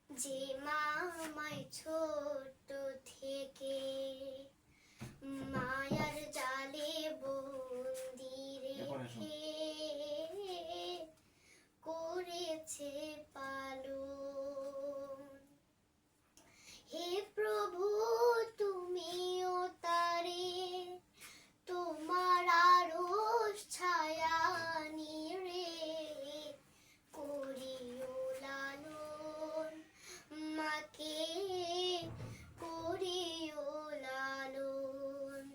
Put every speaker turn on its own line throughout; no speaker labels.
যে মা আমায় ছোট থেকে মায়ার জালে বন্দি রেখে করেছে পালন। হে প্রভু তুমিও তারে তোমার আরশ ছায়া নিরে করিও লালন, মাকে করিও লালন।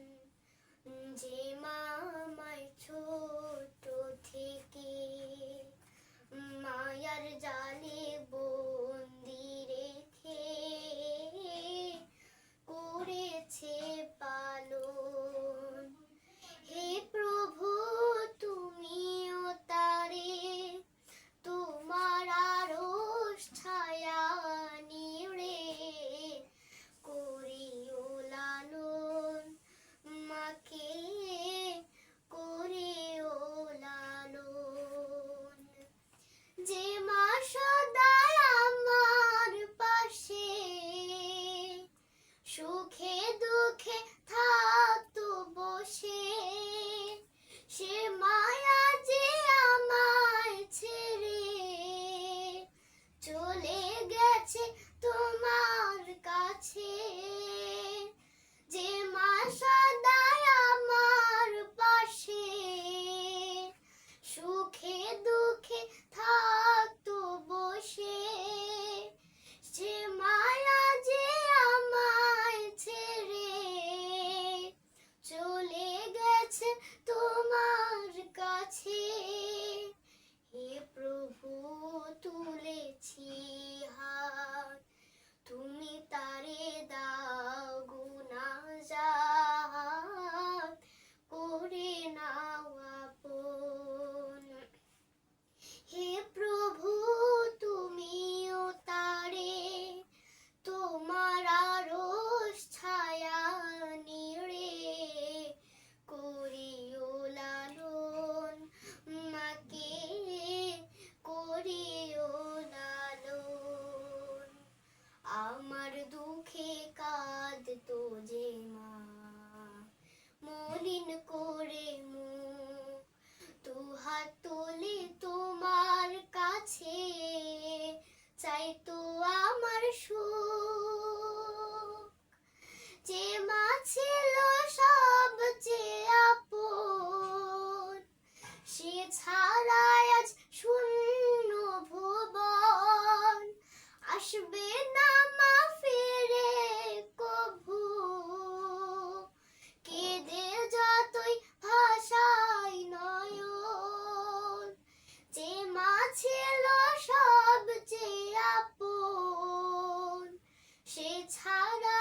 যে মা আমায় ছোট থেকে মায়ার জালে বন্দি রেখে করেছে পালন। হে প্রভু তুমিও তারে তোমার আরশ ছায়া নিড়ে করিও লালন, মাকে করিও লালন। যে মা সদাই আমার পাশে সুখে দুঃখে থাকতো বসে, সে মায়া যে আমায় ছেড়ে চলে গেছে তোমার কাছে। যে মা সদাই আমার পাশে সুখে দুঃখে থাকতো বসে, সে মায়া যে আমায় ছেড়ে চলে গেছে তোমার কাছে। হে প্রভু তুলেছি হাত, তুমি তারে দাও গুনাহগার করে নাও আপন। হে প্রভু তুমিও তারে তোমার আরশ ছায়া নিড়ে করিও লালন, মাকে করিও লালন। আমার দুঃখে কাঁদতো যে মা মলিন করে মুখ, দুহাত তুলে তোমার কাছে চাইতো আমার সুখ। যে মা ছিল সবচেয়ে আপন, সে ছাড়া আজ শূন্য ভুবন, আসবে না মা ফিরে কভু, কেঁদে যতই ভাষায় নয়ন। যে মা ছিল সবচেয়ে আপন, সে ছাড়া